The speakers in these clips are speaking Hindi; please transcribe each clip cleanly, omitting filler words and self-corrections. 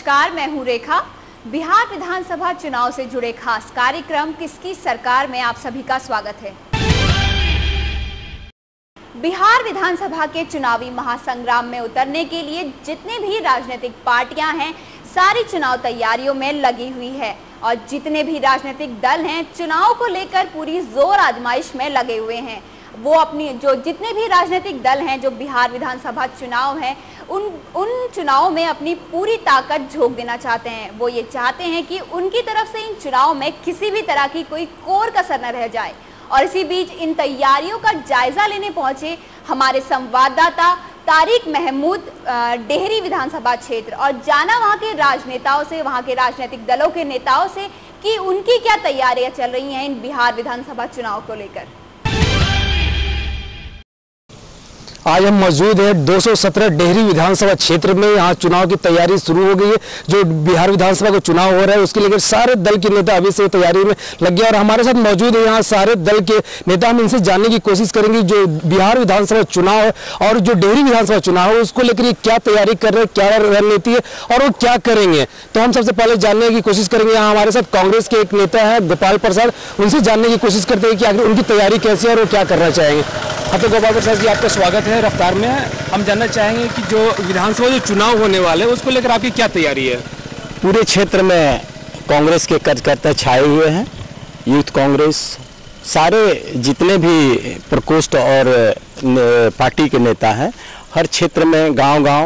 नमस्कार, मैं हूं रेखा। बिहार विधानसभा चुनाव से जुड़े खास कार्यक्रम किसकी सरकार में आप सभी का स्वागत है। बिहार विधानसभा के चुनावी महासंग्राम में उतरने के लिए जितने भी राजनीतिक पार्टियां हैं, सारी चुनाव तैयारियों में लगी हुई है और जितने भी राजनीतिक दल हैं, चुनाव को लेकर पूरी जोर आजमाइश में लगे हुए हैं। वो अपनी जितने भी राजनीतिक दल हैं जो बिहार विधानसभा चुनाव हैं, उन चुनावों में अपनी पूरी ताकत झोंक देना चाहते हैं। वो ये चाहते हैं कि उनकी तरफ से इन चुनाव में किसी भी तरह की कोई कोर कसर न रह जाए। और इसी बीच इन तैयारियों का जायजा लेने पहुंचे हमारे संवाददाता तारिक महमूद डेहरी विधानसभा क्षेत्र और जाना वहां के राजनेताओं से, वहां के राजनीतिक दलों के नेताओं से कि उनकी क्या तैयारियां चल रही हैं इन बिहार विधानसभा चुनाव को लेकर। आज हम मौजूद है 217 डेहरी विधानसभा क्षेत्र में। यहाँ चुनाव की तैयारी शुरू हो गई है। जो बिहार विधानसभा का चुनाव हो रहा है उसके लेकर सारे दल के नेता अभी से तैयारी में लग गए और हमारे साथ मौजूद है यहाँ सारे दल के नेता। हम इनसे जानने की कोशिश करेंगे जो बिहार विधानसभा चुनाव है और जो डेहरी विधानसभा चुनाव है उसको लेकर क्या तैयारी कर रहे हैं, क्या रणनीति है और वो क्या करेंगे। तो हम सबसे पहले जानने की कोशिश करेंगे। यहाँ हमारे साथ कांग्रेस के एक नेता है गोपाल प्रसाद, उनसे जानने की कोशिश करते हैं कि आखिर उनकी तैयारी कैसी है और वो क्या करना चाहेंगे। हाँ, तो गोपाल प्रसाद जी, आपका स्वागत है रफ्तार में। हम जानना चाहेंगे कि जो विधानसभा जो चुनाव होने वाले हैं उसको लेकर आपकी क्या तैयारी है। पूरे क्षेत्र में कांग्रेस के कार्यकर्ता छाए हुए हैं। यूथ कांग्रेस सारे जितने भी प्रकोष्ठ और पार्टी के नेता हैं, हर क्षेत्र में गांव-गांव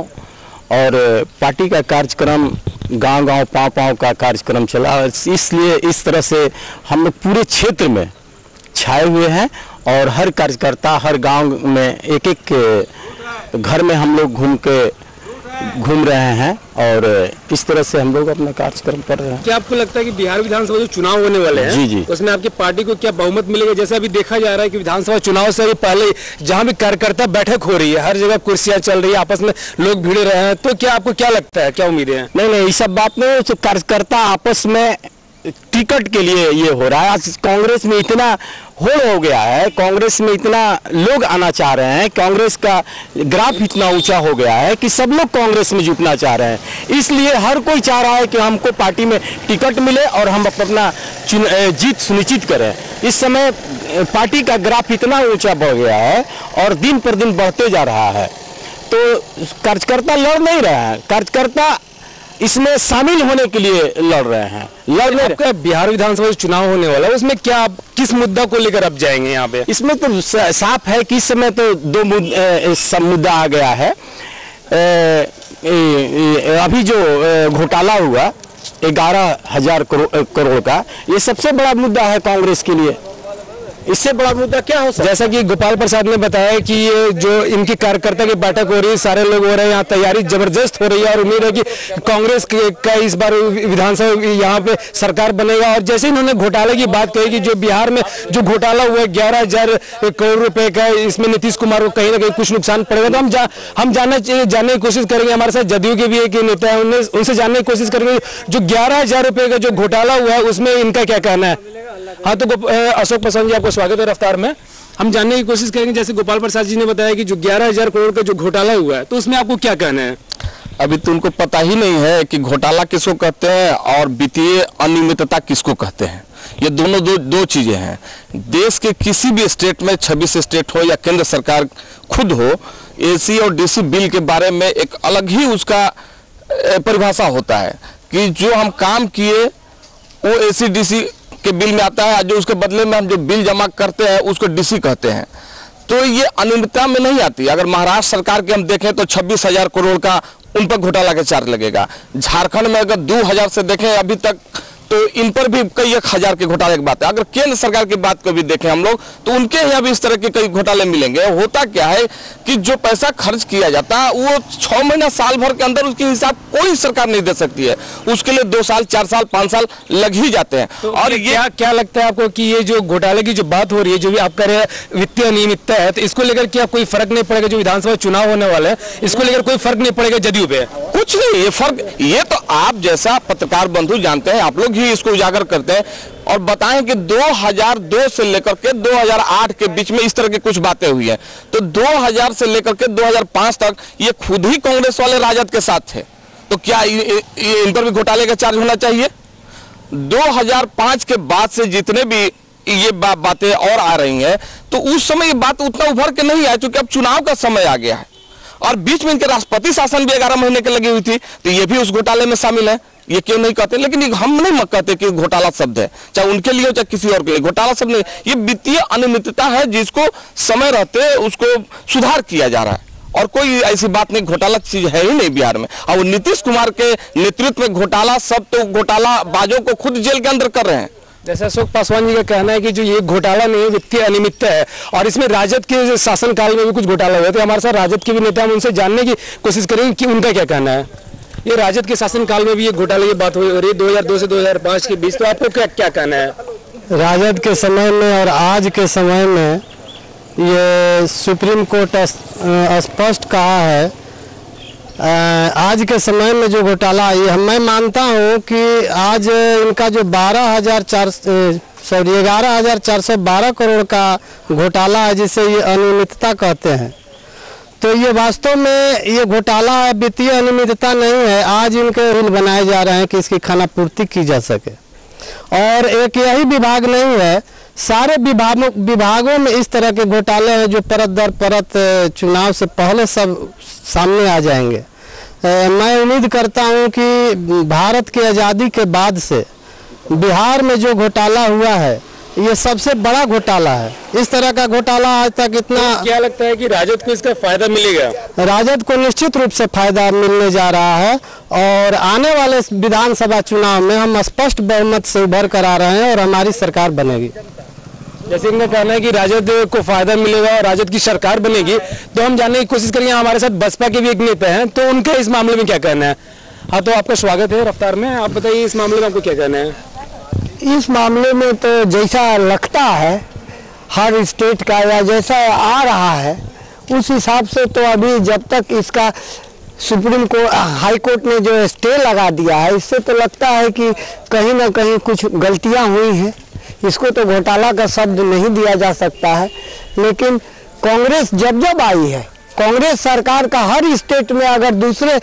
और पार्टी का कार्यक्रम गांव-गांव पाँव-पाँव का कार्यक्रम चला। इसलिए इस तरह से हम लोग पूरे क्षेत्र में छाए हुए हैं और हर कार्यकर्ता हर गांव में एक एक घर में हम लोग घूम रहे हैं और इस तरह से हम लोग अपना कार्यक्रम कर रहे हैं। क्या आपको लगता है कि बिहार विधानसभा जो चुनाव होने वाले हैं जी जी उसमें आपकी पार्टी को क्या बहुमत मिलेगा? जैसे अभी देखा जा रहा है कि विधानसभा चुनाव से पहले जहां भी कार्यकर्ता बैठक हो रही है, हर जगह कुर्सियां चल रही है, आपस में लोग भिड़ रहे हैं, तो क्या आपको क्या लगता है, क्या उम्मीदें हैं? नहीं, इस सब बात में कार्यकर्ता आपस में टिकट के लिए ये हो रहा है। आज कांग्रेस में इतना होड़ हो गया है, कांग्रेस में इतना लोग आना चाह रहे हैं, कांग्रेस का ग्राफ इतना ऊंचा हो गया है कि सब लोग कांग्रेस में जुटना चाह रहे हैं। इसलिए हर कोई चाह रहा है कि हमको पार्टी में टिकट मिले और हम अपना जीत सुनिश्चित करें। इस समय पार्टी का ग्राफ इतना ऊंचा बढ़ गया है और दिन पर दिन बढ़ते जा रहा है, तो कार्यकर्ता लड़ नहीं रहे हैं, कार्यकर्ता इसमें शामिल होने के लिए लड़ रहे हैं। बिहार विधानसभा चुनाव होने वाला है, उसमें क्या आप किस मुद्दा को लेकर अब जाएंगे यहाँ पे? इसमें तो साफ है कि इस समय तो दो मुद्दा आ गया है। अभी जो घोटाला हुआ 11,000 करोड़ का, ये सबसे बड़ा मुद्दा है कांग्रेस के लिए। इससे बड़ा मुद्दा क्या हो सकता है? जैसा कि गोपाल प्रसाद ने बताया कि ये जो इनकी कार्यकर्ता की बैठक हो रही है, सारे लोग हो रहे हैं, यहाँ तैयारी जबरदस्त हो रही है और उम्मीद है कि कांग्रेस का इस बार विधानसभा यहाँ पे सरकार बनेगा। और जैसे इन्होंने घोटाले की बात कही कि जो बिहार में जो घोटाला हुआ है 11,000 करोड़ रुपए का, इसमें नीतीश कुमार को कहीं ना कहीं कुछ नुकसान पड़ेगा। तो हम जानने की कोशिश करेंगे। हमारे साथ जदयू के भी एक नेता है, उनसे जानने की कोशिश करेंगे जो 11,000 रुपए का जो घोटाला हुआ है उसमें इनका क्या कहना है। हाँ, तो अशोक प्रसाद जी, आपको स्वागत है रफ्तार में। हम जानने की कोशिश करेंगे, जैसे गोपाल प्रसाद जी ने बताया कि जो 11,000 करोड़ का जो घोटाला हुआ है, तो उसमें आपको क्या कहना है? अभी तो उनको पता ही नहीं है कि घोटाला किसको कहते हैं और वित्तीय अनियमितता किसको कहते हैं। ये दोनों दो चीजें हैं। देश के किसी भी स्टेट में, 26 स्टेट हो या केंद्र सरकार खुद हो, एसी और डीसी बिल के बारे में एक अलग ही उसका परिभाषा होता है कि जो हम काम किए वो एसी डीसी के बिल में आता है, जो उसके बदले में हम जो बिल जमा करते हैं उसको डीसी कहते हैं। तो ये अनियमितता में नहीं आती। अगर महाराष्ट्र सरकार के हम देखें तो 26,000 करोड़ का उन पर घोटाला का चार्ज लगेगा। झारखंड में अगर 2,000 से देखें अभी तक, तो इन पर भी कई 1,000 के घोटाले की बात है। अगर केंद्र सरकार की बात को भी देखें हम लोग, तो उनके यहाँ भी इस तरह के कई घोटाले मिलेंगे। होता क्या है कि जो पैसा खर्च किया जाता है वो 6 महीना साल भर के अंदर उसकी हिसाब कोई सरकार नहीं दे सकती है। उसके लिए 2 साल 4 साल 5 साल लग ही जाते हैं। तो और ये क्या लगता है आपको कि ये जो घोटाले की जो बात हो रही है, जो भी आप कह रहे हैं वित्तीय अनियमितता है, तो इसको लेकर क्या कोई फर्क नहीं पड़ेगा? जो विधानसभा चुनाव होने वाला है इसको लेकर कोई फर्क नहीं पड़ेगा जदयू पे? कुछ नहीं, ये फर्क ये तो आप जैसा पत्रकार बंधु जानते हैं, आप लोग ही इसको उजागर करते हैं और बताएं कि 2002 से लेकर के 2008 के बीच में इस तरह की कुछ बातें हुई है। तो 2000 से लेकर के 2005 तक ये खुद ही कांग्रेस वाले राजद के साथ थे। तो क्या इन पर भी घोटाले का चार्ज होना चाहिए? 2005 के बाद से जितने भी ये बातें और आ रही हैं, तो उस समय ये बात उतना उभर के नहीं आया, क्योंकि अब चुनाव का समय आ गया है और बीच में इनके राष्ट्रपति शासन भी 11 महीने के लगी हुई थी, तो ये भी उस घोटाले में शामिल है। ये क्यों नहीं कहते? लेकिन हम नहीं कहते कि घोटाला शब्द है, चाहे उनके लिए हो चाहे किसी और के लिए। घोटाला शब्द नहीं, ये वित्तीय अनियमितता है जिसको समय रहते उसको सुधार किया जा रहा है, और कोई ऐसी बात नहीं, घोटाला चीज है ही नहीं बिहार में। और नीतीश कुमार के नेतृत्व में घोटाला सब तो घोटाला बाजों को खुद जेल के अंदर कर रहे हैं। जैसे अशोक पासवान जी का कहना है कि जो ये घोटाला नहीं है, वित्तीय अनियमितता है, और इसमें राजद के शासनकाल में भी कुछ घोटाला हुआ। तो हमारे साथ राजद के भी नेता, हम उनसे जानने की कोशिश करेंगे कि उनका क्या कहना है। ये राजद के शासनकाल में भी ये घोटाले की बात हो रही है 2002 से 2005 के बीच, तो आपको क्या कहना है? राजद के समय में और आज के समय में ये सुप्रीम कोर्ट स्पष्ट कहा है, आज के समय में जो घोटाला ये मैं मानता हूँ कि आज इनका जो 11,412 करोड़ का घोटाला है, जिसे ये अनियमितता कहते हैं, तो ये वास्तव में ये घोटाला वित्तीय अनियमितता नहीं है। आज इनके रूल बनाए जा रहे हैं कि इसकी खानापूर्ति की जा सके, और एक यही विभाग नहीं है, सारे विभागों में इस तरह के घोटाले हैं जो परत दर परत चुनाव से पहले सब सामने आ जाएंगे। मैं उम्मीद करता हूं कि भारत की आज़ादी के बाद से बिहार में जो घोटाला हुआ है ये सबसे बड़ा घोटाला है। इस तरह का घोटाला आज तक इतना। क्या लगता है कि राजद को इसका फायदा मिलेगा? राजद को निश्चित रूप से फायदा मिलने जा रहा है, और आने वाले विधानसभा चुनाव में हम स्पष्ट बहुमत से उभर कर आ रहे हैं और हमारी सरकार बनेगी। जैसे इनका कहना है कि राजद को फायदा मिलेगा और राजद की सरकार बनेगी, तो हम जानने की कोशिश करेंगे। हमारे साथ बसपा के भी एक नेता हैं, तो उनका इस मामले में क्या कहना है? हाँ, तो आपका स्वागत है रफ्तार में। आप बताइए इस मामले में आपको क्या कहना है? इस मामले में तो जैसा लगता है हर स्टेट का या जैसा आ रहा है उस हिसाब से, तो अभी जब तक इसका सुप्रीम कोर्ट हाई कोर्ट ने जो स्टे लगा दिया है, इससे तो लगता है कि कहीं ना कहीं कुछ गलतियां हुई हैं। इसको तो घोटाला का शब्द नहीं दिया जा सकता है, लेकिन कांग्रेस जब आई है, कांग्रेस सरकार का हर स्टेट में अगर दूसरे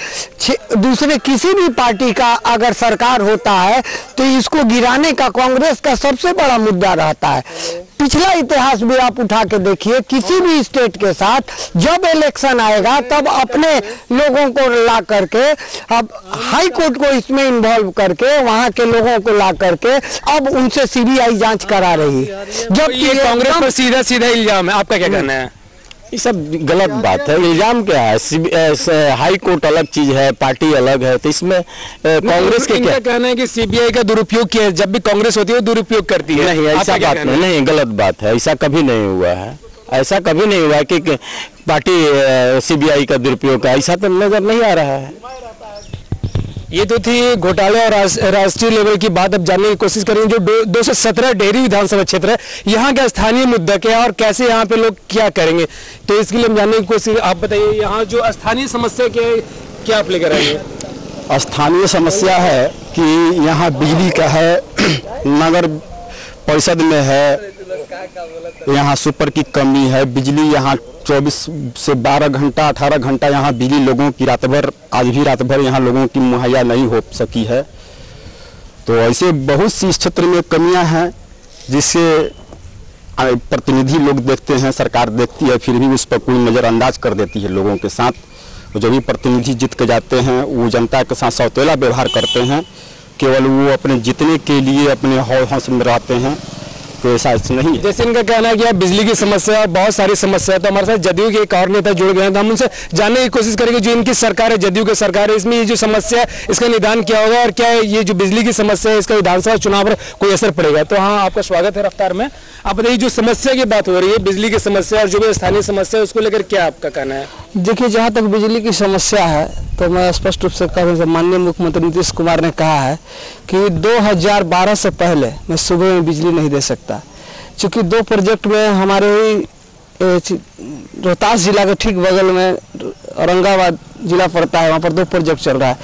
किसी भी पार्टी का अगर सरकार होता है तो इसको गिराने का कांग्रेस का सबसे बड़ा मुद्दा रहता है। पिछला इतिहास भी आप उठा के देखिए, किसी भी स्टेट के साथ जब इलेक्शन आएगा तब अपने लोगों को ला करके, अब हाई कोर्ट को इसमें इन्वॉल्व करके, वहां के लोगों को ला करके अब उनसे सीबीआई जांच करा रही है। जब ये कांग्रेस पर सीधा सीधा इल्जाम है, आपका क्या कहना है? ये सब गलत बात है। इल्जाम क्या है? हाई कोर्ट अलग चीज है, पार्टी अलग है, तो इसमें कांग्रेस के क्या कहना है कि सीबीआई का दुरुपयोग किया है? जब भी कांग्रेस होती है वो दुरुपयोग करती है। नहीं, ऐसा बात नहीं, गलत बात है। ऐसा कभी नहीं हुआ है, ऐसा कभी नहीं हुआ है कि पार्टी सीबीआई का दुरुपयोग है, ऐसा तो नजर नहीं आ रहा है। ये तो थी घोटाले और राष्ट्रीय लेवल की बात। अब जानने की कोशिश करेंगे जो 217 डेहरी विधानसभा क्षेत्र है, यहाँ का स्थानीय मुद्दा क्या है और कैसे यहाँ पे लोग क्या करेंगे, तो इसके लिए हम जानने की कोशिश। आप बताइए यहाँ जो स्थानीय समस्या क्या आप लेकर आएंगे? स्थानीय समस्या है कि यहाँ बिजली का है, नगर परिषद में है, यहाँ सुपर की कमी है। बिजली यहाँ 24 से 12 घंटा 18 घंटा यहाँ बिजली लोगों की रात भर, आज भी रात भर यहाँ लोगों की मुहैया नहीं हो सकी है। तो ऐसे बहुत सी इस क्षेत्र में कमियां हैं जिससे प्रतिनिधि लोग देखते हैं, सरकार देखती है, फिर भी उस पर कोई नज़रअंदाज कर देती है लोगों के साथ। जो भी प्रतिनिधि जीत के जाते हैं वो जनता के साथ सौतेला व्यवहार करते हैं, केवल वो अपने जीतने के लिए अपने हौस में रहते हैं, तो ऐसा नहीं है। जैसे इनका कहना है कि बिजली की समस्या, बहुत सारी समस्या है, तो हमारे साथ जदयू के एक और नेता जुड़ गए हैं, तो हम उनसे जानने की कोशिश करेंगे जो इनकी सरकार है, जदयू की सरकार है, इसमें ये जो समस्या है इसका निदान क्या होगा और क्या ये जो बिजली की समस्या है इसका विधानसभा चुनाव पर कोई असर पड़ेगा। तो हाँ, आपका स्वागत है रफ्तार में। आप बताइए जो समस्या की बात हो रही है, बिजली की समस्या और जो भी स्थानीय समस्या है, उसको लेकर क्या आपका कहना है? देखिए, जहाँ तक बिजली की समस्या है तो मैं स्पष्ट रूप से कहूँ, माननीय मुख्यमंत्री नीतीश कुमार ने कहा है कि 2012 से पहले मैं सुबह में बिजली नहीं दे सकता, क्योंकि 2 प्रोजेक्ट में हमारे ही रोहतास जिला के ठीक बगल में औरंगाबाद जिला पड़ता है, वहाँ पर 2 प्रोजेक्ट चल रहा है।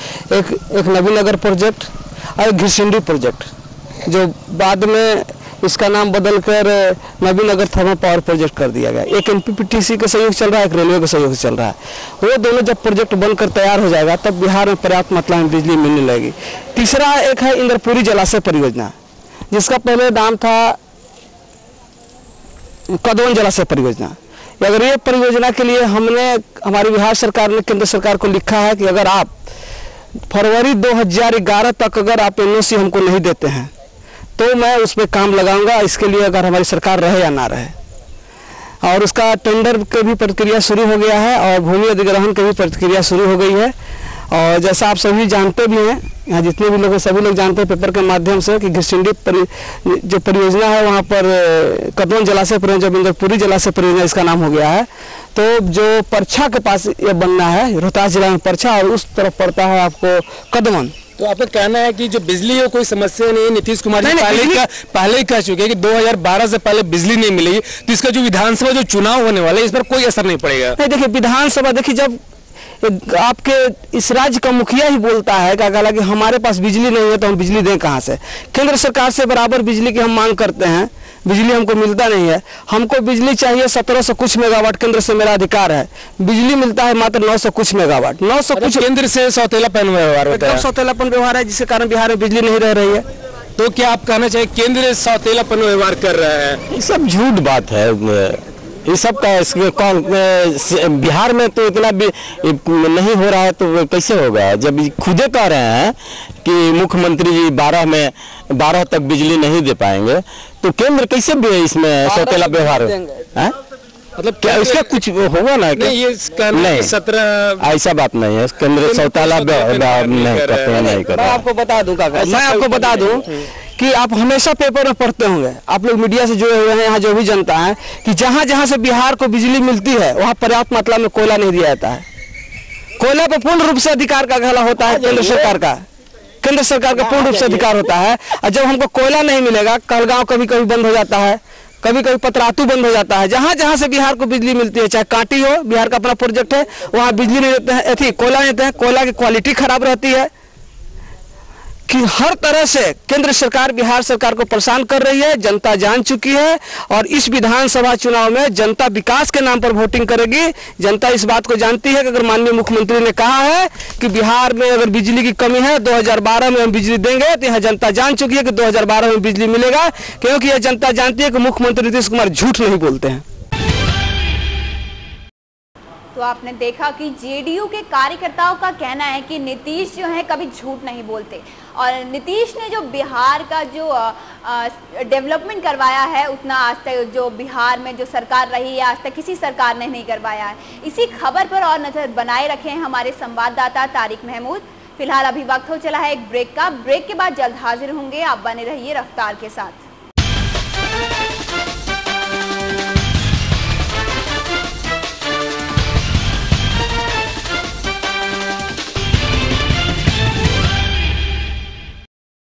एक नवीनगर प्रोजेक्ट और एक घिरसिंडी प्रोजेक्ट, जो बाद में इसका नाम बदलकर नवीनगर थर्मल पावर प्रोजेक्ट कर दिया गया। एक एनपीपीटीसी का सहयोग चल रहा है, एक रेलवे का सहयोग चल रहा है। वो दोनों जब प्रोजेक्ट बनकर तैयार हो जाएगा तब बिहार में पर्याप्त मात्रा में बिजली मिलने लगेगी। तीसरा एक है इंद्रपुरी जलाशय परियोजना, जिसका पहले नाम था कदवन जलाशय परियोजना। अगर ये परियोजना के लिए हमारी बिहार सरकार ने केंद्र सरकार को लिखा है कि अगर आप फरवरी 2011 तक अगर आप एनओसी हमको नहीं देते हैं तो मैं उस पर काम लगाऊंगा, इसके लिए अगर हमारी सरकार रहे या ना रहे। और उसका टेंडर की भी प्रक्रिया शुरू हो गया है और भूमि अधिग्रहण की भी प्रक्रिया शुरू हो गई है। और जैसा आप सभी जानते भी हैं, यहाँ जितने भी लोग हैं सभी लोग जानते हैं पेपर के माध्यम से कि घिसटिंडी जो परियोजना है वहाँ पर कदवन जलाशय परियोजना, इंद्रपुरी जलाशय परियोजना इसका नाम हो गया है। तो जो परछा के पास ये बनना है, रोहतास जिला में परछा, और उस तरफ पड़ता है आपको कदवन। तो आपका कहना है कि जो बिजली को कोई समस्या नहीं, नीतीश कुमार जी पहले ही कह चुके हैं कि 2012 से पहले बिजली नहीं मिलेगी, तो इसका जो विधानसभा जो चुनाव होने वाला है इस पर कोई असर नहीं पड़ेगा। नहीं, देखिए विधानसभा, देखिए जब आपके इस राज्य का मुखिया ही बोलता है कि हमारे पास बिजली नहीं है तो हम बिजली दें कहाँ से। केंद्र सरकार से बराबर बिजली की हम मांग करते हैं, बिजली हमको मिलता नहीं है। हमको बिजली चाहिए 1700 कुछ मेगावाट, केंद्र से मेरा अधिकार है। बिजली मिलता है मात्र 900 कुछ मेगावाट, 900 कुछ। केंद्र से सौतेलापन व्यवहार होता है, सौतेलापन व्यवहार है, जिसके कारण बिहार में बिजली नहीं रह रही है। तो क्या आप कहना चाहिए केंद्र सौतेलापन व्यवहार कर रहा है? ये सब झूठ बात है, ये सब का बिहार में तो इतना भी नहीं हो रहा है तो कैसे होगा? जब खुदे कह रहे हैं कि मुख्यमंत्री जी 12 तक बिजली नहीं दे पाएंगे तो केंद्र कैसे भी इसमें सौतेला व्यवहार है? मतलब क्या इसका कुछ होगा ना? नहीं, ये नहीं, 17 ऐसा बात नहीं है, केंद्र सौतेला नहीं करते हैं, नहीं करते। मैं आपको बता दूं कि आप हमेशा पेपर में पढ़ते होंगे, आप लोग मीडिया से जुड़े हुए हैं, यहाँ जो भी जनता है, कि जहाँ जहाँ से बिहार को बिजली मिलती है वहाँ पर्याप्त मात्रा में कोयला नहीं दिया जाता है। कोयला पर पूर्ण रूप से अधिकार का घला होता है केंद्र सरकार का पूर्ण रूप से अधिकार होता है। और जब हमको कोयला नहीं मिलेगा, कहलगांव कभी कभी बंद हो जाता है, कभी कभी पतरातू बंद हो जाता है। जहाँ जहाँ से बिहार को बिजली मिलती है, चाहे कांटी हो, बिहार का अपना प्रोजेक्ट है, वहाँ बिजली नहीं देते हैं, कोयला नहीं देते हैं, कोयला की क्वालिटी खराब रहती है। कि हर तरह से केंद्र सरकार बिहार सरकार को परेशान कर रही है, जनता जान चुकी है। और इस विधानसभा चुनाव में जनता विकास के नाम पर वोटिंग करेगी। जनता इस बात को जानती है कि अगर माननीय मुख्यमंत्री ने कहा है कि बिहार में अगर बिजली की कमी है 2012 में हम बिजली देंगे, तो यह जनता जान चुकी है कि 2012 में बिजली मिलेगा, क्योंकि यह जनता जानती है कि मुख्यमंत्री नीतीश कुमार झूठ नहीं बोलते हैं। तो आपने देखा कि जेडीयू के कार्यकर्ताओं का कहना है कि नीतीश जो है कभी झूठ नहीं बोलते, और नीतीश ने जो बिहार का जो डेवलपमेंट करवाया है उतना आज तक जो बिहार में जो सरकार रही है आज तक किसी सरकार ने नहीं करवाया है। इसी खबर पर और नजर बनाए रखे हैं हमारे संवाददाता तारिक महमूद। फिलहाल अभी वक्त हो चला है एक ब्रेक का, ब्रेक के बाद जल्द हाजिर होंगे, आप बने रहिए रफ्तार के साथ।